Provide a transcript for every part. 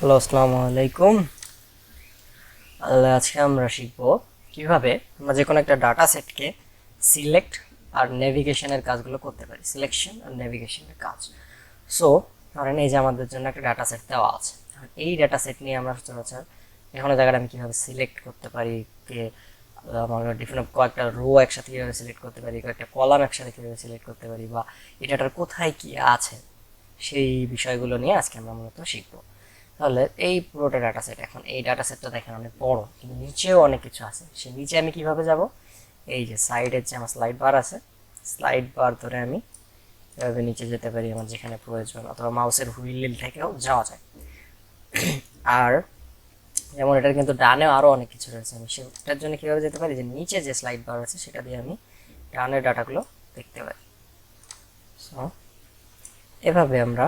Hello, আসসালামু আলাইকুম। আজকে আমরা শিখব কিভাবে আমরা যে কোনো একটা ডাটা সেটকে সিলেক্ট আর নেভিগেশনের কাজগুলো করতে পারি, সিলেকশন আর নেভিগেশনের কাজ। সো ধরেন এই যে আমাদের জন্য একটা ডাটা সেট দেওয়া আছে, এই ডাটা সেট নিয়ে আমরা সচরাচর এখানে জায়গাটা আমি কীভাবে সিলেক্ট করতে পারি, আমার ডিফারেন্ট কয়েকটা রো একসাথে কীভাবে সিলেক্ট করতে পারি, কয়েকটা কলাম একসাথে কীভাবে সিলেক্ট করতে পারি, বা এটাটার কোথায় কি আছে সেই বিষয়গুলো নিয়ে আজকে আমরা মূলত শিখবো। তাহলে এই পুরোটা ডাটা সেট, এখন এই ডাটা সেটটা দেখেন অনেক বড়, কিন্তু নিচেও অনেক কিছু আছে। সে নিচে আমি কিভাবে যাব? এই যে সাইডের যে আমার স্লাইড বার আছে, স্লাইড বার ধরে আমি এভাবে নিচে যেতে পারি আমার যেখানে প্রয়োজন, অথবা মাউসের হুইল থেকেও যাওয়া যায়। আর যেমন এটার কিন্তু ডানেও আরও অনেক কিছু রয়েছে, আমি সেটার জন্য কীভাবে যেতে পারি, যে নিচে যে স্লাইড বার আছে সেটা দিয়ে আমি ডানের ডাটাগুলো দেখতে পারি। সো এভাবে আমরা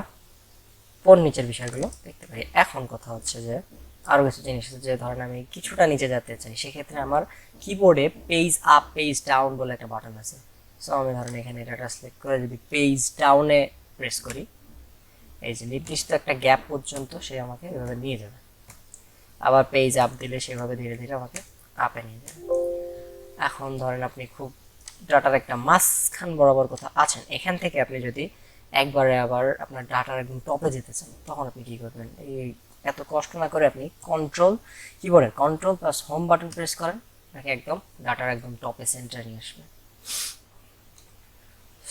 পর নিচের বিষয়গুলো দেখতে পারি। এখন কথা হচ্ছে যে আরও কিছু জিনিস আছে, যে ধরেন আমি কিছুটা নিচে যেতে চাই, সেক্ষেত্রে আমার কিবোর্ডে পেজ আপ পেজ ডাউন বলে একটা বাটন আছে। সো আমি ধরেন এখানে ডাটা সিলেক্ট করে যদি পেজ ডাউনে প্রেস করি, এই যে নির্দিষ্ট একটা গ্যাপ পর্যন্ত সে আমাকে এভাবে নিয়ে যাবে। আবার পেজ আপ দিলে সেভাবে ধীরে ধীরে আমাকে আপে নিয়ে যাবে। এখন ধরেন আপনি খুব ডাটার একটা মাঝখান বরাবর কোথাও আছেন, এখান থেকে আপনি যদি একবারে আবার আপনার ডাটার একদম টপে যেতে চান, তখন আপনি কী করবেন? এই এত কষ্ট না করে আপনি কিবোর্ডের control plus home button press করেন, নাকি একদম ডাটার একদম টপে সেন্টারে নিয়ে আসবে।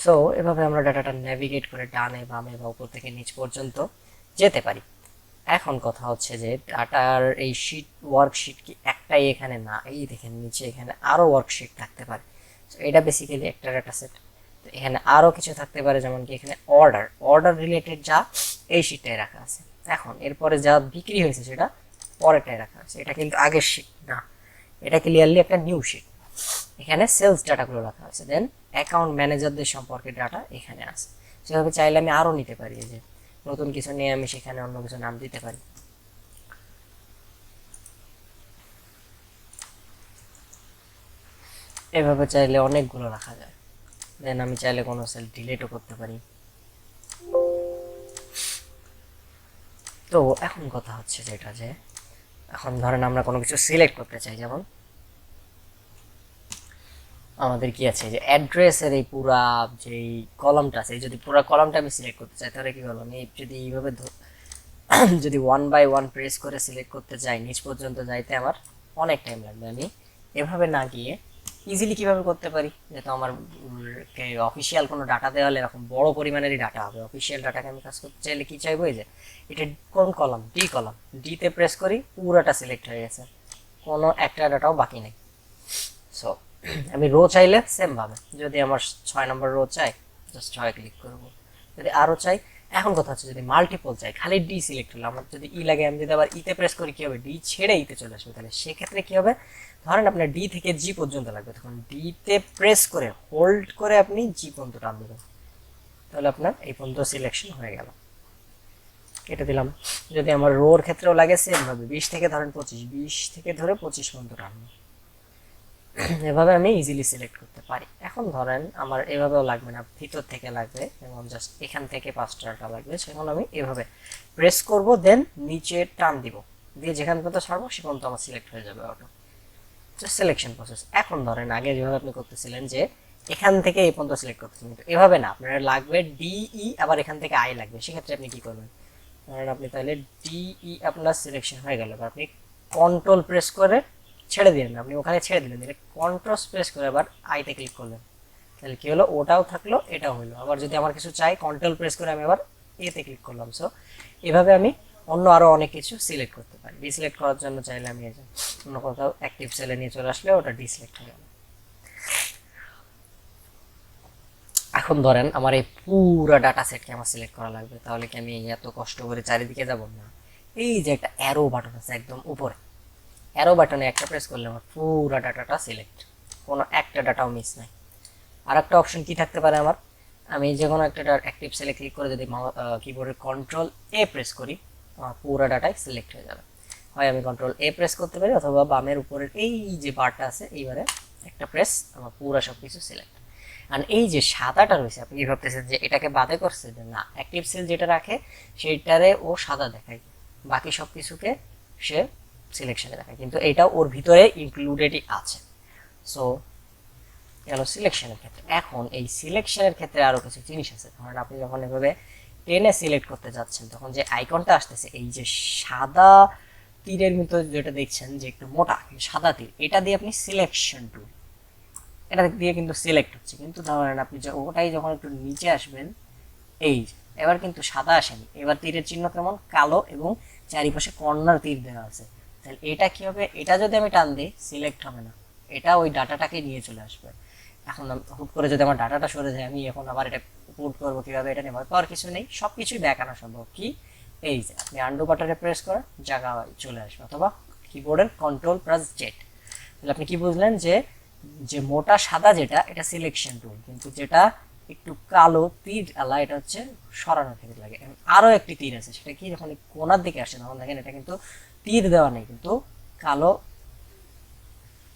সো এভাবে আমরা ডাটাটা নেভিগেট করে ডানে বামে বা উপর থেকে নিচ পর্যন্ত যেতে পারি। এখন কথা হচ্ছে যে ডাটার এই ওয়ার্কশিট কি একটাই এখানে না, এই দেখেন নিচে এখানে আরও ওয়ার্কশিট থাকতে পারে। তো এটা বেসিক্যালি একটা ডাটা সেট। তো এখানে আরও কিছু থাকতে পারে, যেমন কি এখানে অর্ডার রিলেটেড যা এই শিটটাই রাখা আছে। এখন এরপরে যা বিক্রি হয়েছে সেটা পরেরটাই রাখা আছে, এটা কিন্তু আগের শিট না, এটা ক্লিয়ারলি একটা নিউ শিট। এখানে সেলস ডাটাগুলো রাখা আছে, দেন অ্যাকাউন্ট ম্যানেজারদের সম্পর্কে ডাটা এখানে আছে। সেভাবে চাইলে আমি আরও নিতে পারি, যে নতুন কিছু নিয়ে আমি সেখানে অন্য কিছু নাম দিতে পারি। এভাবে চাইলে অনেকগুলো রাখা যায়। দেন আমি চাইলে কোনো সেল ডিলিটও করতে পারি। তো এখন কথা হচ্ছে যেটা, যে এখন ধরেন আমরা কোনো কিছু সিলেক্ট করতে চাই, যেমন আমাদের কি আছে, যে অ্যাড্রেসের এই পুরা যেই কলামটা আছে, যদি পুরো কলামটা আমি সিলেক্ট করতে চাই, তাহলে কি করবো? আমি যদি এইভাবে যদি ওয়ান বাই ওয়ান প্রেস করে সিলেক্ট করতে চাই, নিচ পর্যন্ত যাইতে আমার অনেক টাইম লাগবে। আমি এভাবে না গিয়ে ইজিলি কিভাবে করতে পারি, যেহেতু আমার অফিসিয়াল কোনো ডাটা দেওয়া হলে এরকম বড় পরিমাণেরই ডাটা হবে, অফিসিয়াল ডাটাকে আমি কাজ করতে চাইলে কি চাইবো, এই যে এটা কোন কলাম, কলাম ডিতে প্রেস করি, পুরোটা সিলেক্ট হয়ে গেছে, কোনো একটা ডাটাও বাকি নেই। সো আমি রো চাইলে সেম ভাবে, যদি আমার 6 নম্বর রো চাই, জাস্ট 6 ক্লিক করবো। যদি আরও চাই, এখন কথা হচ্ছে যদি মাল্টিপল চাই, খালি ডি সিলেক্ট হলো, আমার যদি ই লাগে, আমি যদি আবার ইতে প্রেস করি, কি হবে? ডি ছেড়ে ইতে চলে আসবে। তাহলে সেক্ষেত্রে কি হবে? ধরেন আপনার ডি থেকে জি পর্যন্ত লাগবে, তখন ডিতে প্রেস করে হোল্ড করে আপনি জি পর্যন্ত টান দেবেন, তাহলে আপনার এই পর্যন্ত সিলেকশন হয়ে গেল। এটা দিলাম। যদি আমার রোর ক্ষেত্রেও লাগে সেম ভাবে, 20 থেকে ধরেন 25, 20 থেকে ধরে 25 পর্যন্ত টানবো। এভাবে আমি ইজিলি সিলেক্ট করতে পারি। এখন ধরেন আমার এভাবেও লাগবে না, ভিতর থেকে লাগবে, এবং জাস্ট এখান থেকে 5টা লাগবে, সেখানে আমি এভাবে প্রেস করব, দেন নিচে টান দিব, দিয়ে যেখান পর্যন্ত ছাড়বো সে পর্যন্ত আমার সিলেক্ট হয়ে যাবে অটো। Selection process. এখন ধরেন আগে যেভাবে আপনি করতেছিলেন, যে এখান থেকে এই পর্যন্ত সিলেক্ট করতেছেন, কিন্তু এভাবে না, আপনার লাগবে ডিই, আবার এখান থেকে আই লাগবে। সেক্ষেত্রে আপনি কি করবেন? ধরেন আপনি তাহলে ডিই আপনার সিলেকশন হয়ে গেল, বা আপনি কন্ট্রোল প্রেস করে ছেড়ে দিলেন, আপনি ওখানে ছেড়ে দিলেন, দিলে কন্ট্রোল প্রেস করে আবার আইতে ক্লিক করলেন, তাহলে কি হলো? ওটাও থাকলো, এটাও হলো। আবার যদি আমার কিছু চাই, কন্ট্রোল প্রেস করে আমি আবার এতে ক্লিক করলাম। সো এভাবে আমি অন্য আরও অনেক কিছু সিলেক্ট করতে পারি। ডিসিলেক্ট করার জন্য চাইলে আমি এই যে অন্য কোথাও অ্যাক্টিভ সেলে নিয়ে চলে আসলে ওটা ডিসিলেক্ট হয়ে গেল। এখন ধরেন আমার এই পুরো ডাটা সেটকে আমার সিলেক্ট করা লাগবে, তাহলে কি আমি এত কষ্ট করে চারিদিকে যাব না? এই যে একটা অ্যারো বাটন আছে একদম উপরে, অ্যারো বাটনে একটা প্রেস করলে আমার পুরো ডাটাটা সিলেক্ট, কোনো একটা ডাটাও মিস নাই। আর একটা অপশন কি থাকতে পারে আমার, আমি যে কোনো একটা অ্যাক্টিভ সেলে ক্লিক করে যদি কিবোর্ডের কন্ট্রোল এ প্রেস করি, আমার পুরো ডাটাই সিলেক্ট হয়ে যাবে। হয় আমি কন্ট্রোল এ প্রেস করতে পারি, অথবা বামের উপরের এই যে বারটা আছে, এইবারে একটা প্রেস, আমার পুরো সব কিছু সিলেক্ট। আর এই যে সাদাটা রয়েছে, আপনি কি ভাবতেছেন যে এটাকে বাদে করছে? যে না, অ্যাক্টিভ সেল যেটা রাখে সেইটারে ও সাদা দেখায়, বাকি সব কিছুকে সে সিলেকশনে রাখে, কিন্তু এটাও ওর ভিতরে ইনক্লুডেডই আছে। সো গেল সিলেকশনের ক্ষেত্রে। এখন এই সিলেকশনের ক্ষেত্রে আরো কিছু জিনিস আছে। ধরেন আপনি যখন এভাবে টেনে সিলেক্ট করতে যাচ্ছেন, তখন যে আইকনটা আসতেছে, এই যে সাদা তীরের মতো যেটা দেখছেন যে একটু মোটা সাদা তীর, এটা দিয়ে আপনি সিলেকশন টুল, এটা দিয়ে কিন্তু সিলেক্ট হচ্ছে। কিন্তু ধরেন আপনি ওটাই যখন একটু নিচে আসবেন, এই এবার কিন্তু সাদা আসেনি, এবার তীরের চিহ্ন কেমন কালো এবং চারিপাশে কর্নার তীর দেওয়া আছে। তাহলে এটা কি হবে, এটা যদি আমি টান দিই সিলেক্ট হবে না, এটা ওই ডাটাটাকে নিয়ে চলে আসবে। এখন হুট করে যদি আমার ডাটাটা সরে যায়, আমি এখন আবার এটা পুট করবো কিভাবে, এটা নেবার পাওয়ার কিছু নেই, সবকিছুই দেখানো সম্ভব। কি এই যে আপনি আন্ডু বাটনে প্রেস করেন জায়গা চলে আসবে, অথবা কিবোর্ডের কন্ট্রোল প্লাস জেড। তাহলে আপনি কি বুঝলেন যে যে মোটা সাদা যেটা এটা সিলেকশন টুল, কিন্তু যেটা একটু কালো তীর আলা এটা হচ্ছে সরানোর ক্ষেত্রে লাগে। আরো একটি তীর আছে, সেটা কি যখন কোনার দিকে আসে তখন দেখেন এটা কিন্তু তীর দেওয়া নেই, কিন্তু কালো,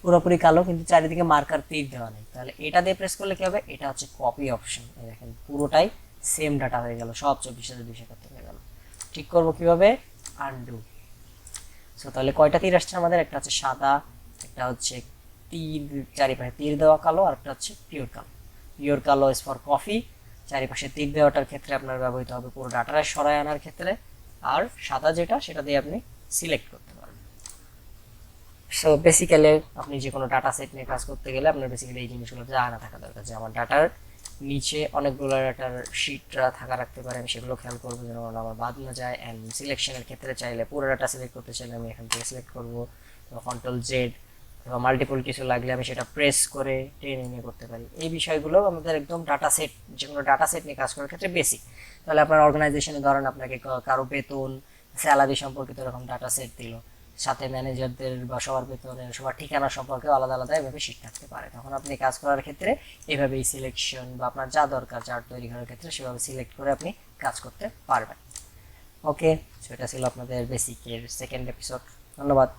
পুরোপুরি কালো, কিন্তু চারিদিকে মার্কার তীর দেওয়া নেই। তাহলে এটা দিয়ে প্রেস করলে কি হবে, এটা হচ্ছে কপি অপশন। দেখেন পুরোটাই সেম ডাটা হয়ে গেল, সব 24,271 হয়ে গেল। ঠিক করবো কিভাবে, আনডু। সো তাহলে কয়টা তীর আসছে আমাদের, একটা হচ্ছে সাদা, একটা হচ্ছে তীর চারিপাশে তীর দেওয়া কালো, আর একটা হচ্ছে পিওর কালো। পিওর কালো ইজ ফর কফি, চারিপাশে তীর দেওয়াটার ক্ষেত্রে আপনার ব্যবহৃত হবে পুরো ডাটাটা সরায় আনার ক্ষেত্রে, আর সাদা যেটা সেটা দিয়ে আপনি সিলেক্ট করতে পারবেন। সো বেসিক্যালি আপনি যে কোনো ডাটা সেট নিয়ে কাজ করতে গেলে আপনার বেসিক্যালি এই জিনিসগুলো জানা থাকা দরকার, যে আমার ডাটার নিচে অনেকগুলো ডাটার শিটরা থাকা রাখতে পারে, আমি সেগুলো খেয়াল করবো যেন আমার বাদ না যায়। অ্যান্ড সিলেকশনের ক্ষেত্রে চাইলে পুরো ডাটা সিলেক্ট করতে চাইলে আমি এখান থেকে সিলেক্ট করবো, কন্ট্রোল জেড, অথবা মাল্টিপল কিছু লাগলে আমি সেটা প্রেস করে টেনে নিয়ে করতে পারি। এই বিষয়গুলো আমাদের একদম ডাটা সেট, যে কোনো ডাটা সেট নিয়ে কাজ করার ক্ষেত্রে বেসিক। তাহলে আপনার অর্গানাইজেশনে ধরেন আপনাকে কারো বেতন স্যালারি সম্পর্কিত এরকম ডাটা সেট দিল, সাথে ম্যানেজারদের বা সবার বেতনের সবার ঠিকানা সম্পর্কে আলাদা আলাদা এভাবে শিট থাকতে পারে। তখন আপনি কাজ করার ক্ষেত্রে এভাবেই সিলেকশন বা আপনার যা দরকার চার্ট তৈরি করার ক্ষেত্রে সেভাবে সিলেক্ট করে আপনি কাজ করতে পারবেন। ওকে, সেটা ছিল আপনাদের বেসিকের সেকেন্ড এপিসোড। ধন্যবাদ।